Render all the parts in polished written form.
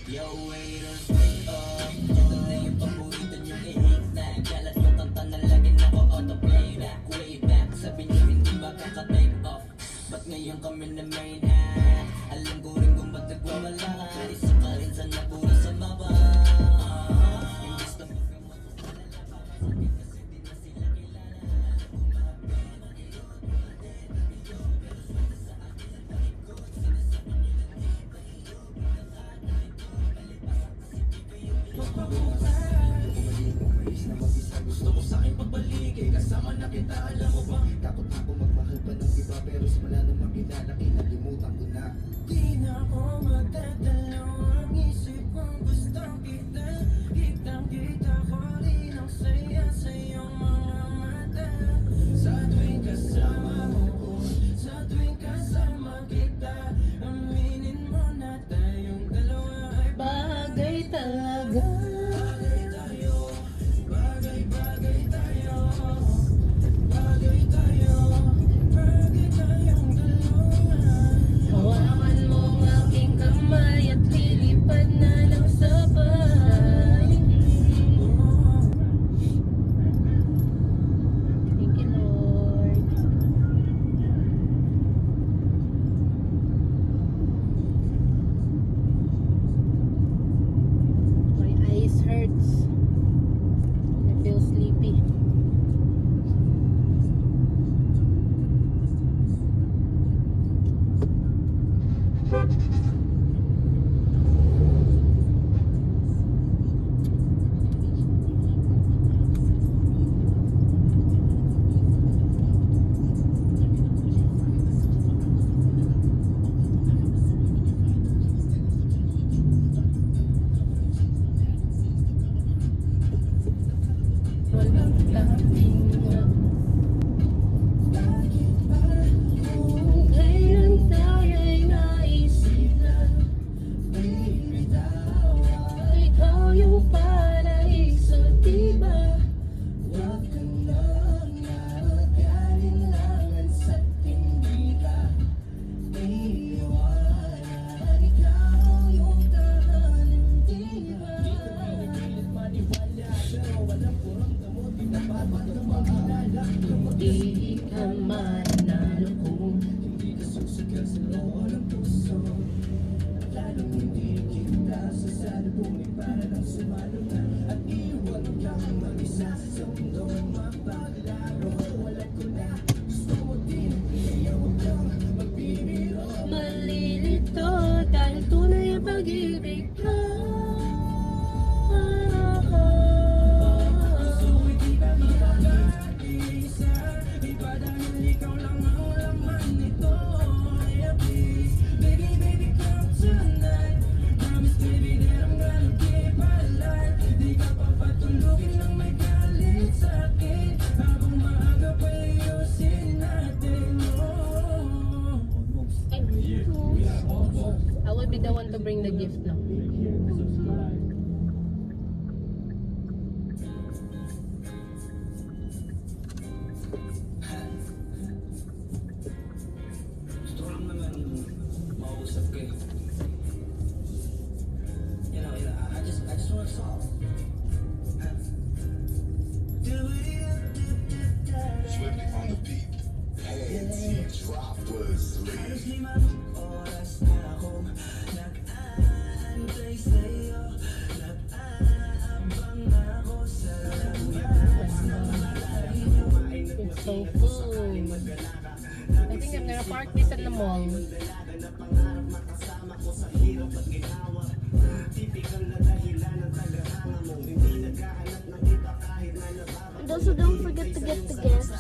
Yo, waiters, wake up. Ito na yung paborito niyong i-hate na kalat yung kanta na lagi naka-autoplay back, way back. Sabi niyo hindi makaka-take off. Ba't ngayon kami na main act? Alam ko rin kung ba't nagwawala ka. Isa ka rin sa nabura sa baba. Imbis na magkamatulala para sa akin kasi di na sila kilala. Gusto ko sa'kin pagbalik eh, kasama na kita, alam mo ba? Takot ako magmahal pa ng iba, pero simula nung makilala, kinalimutan ko na. Di na ako magdadalaw, ang isip kong gusto kita. Kitang-kita ko rin ang saya sa iyong mga mata. Sa tuwing kasama mo ko, sa tuwing kasama kita, aminin mo na tayong dalawa ay Bagay talaga. bagay tayo. Bagay-bagay tayo. Bagay tayo. Bagay tayong dalawa. Hawakan mo ang aking kamay at lilipad na ng sabay. Thank you, Lord. My eyes hurts. I feel sleepy. Walang kahinga. Kung kailan tayo'y naisipan, ikaw yung paraiso, diba? Huwag ka nang mag-alinlangan sa hindi ka iiwanan. Ikaw yung tahanan, diba? Di ko pinipilit maniwala, pero walang kuramdam mo. Di dapat na mag-alala. Di ka manalo kung Hindi ka susugal sa loob ng puso. Lalong hindi kita sasalubungin para lang sumalo na. At iwan kang mag-isa sa mundong mapaglaro. Walang ko na, gusto mo din, kaya huwag kang magbibiro. malilito dahil tunay ang pag-ibig ko. Gusto ko'y di ka makakag-isa. Iba dahil ikaw lang ang laman nito. Kaya please, baby, baby, come tonight. Promise, baby, that I'm gonna keep alive. Di ka papatulugin ng may galit sa'kin. Habang maaga pa ayusin natin, oh. I will be the one to bring the gift now. Gusto ko lang naman mausap ka eh. You know, I just want to solve. Swiftly on the beat. Panty droppers, Halos 5 oras na akong nag-aantay sa'yo. Nag-aabang ako sa labas ng malayo. It's so full. I think I'm gonna park this in the mall. Dalaga na pangarap makasama ko sa hirap at ginawa. Tipikal na dahilan ng tagahanga mo. Hindi naghahanap ng iba kahit na nababa. And also don't forget to get the gifts.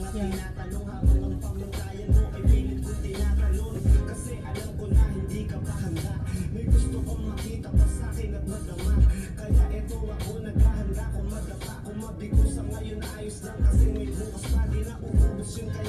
Yeah. Tinatanong habang ang pamantayan mo ay pilit ko tinatalon. Kasi alam ko na hindi ka pa handa. May gusto kong makita pa sa'kin at madama. Kaya eto ako naghahanda kung madapa. Kung mabigo sa ngayon ayos lang. Kasi may bukas pa di na uubos yun. Kaya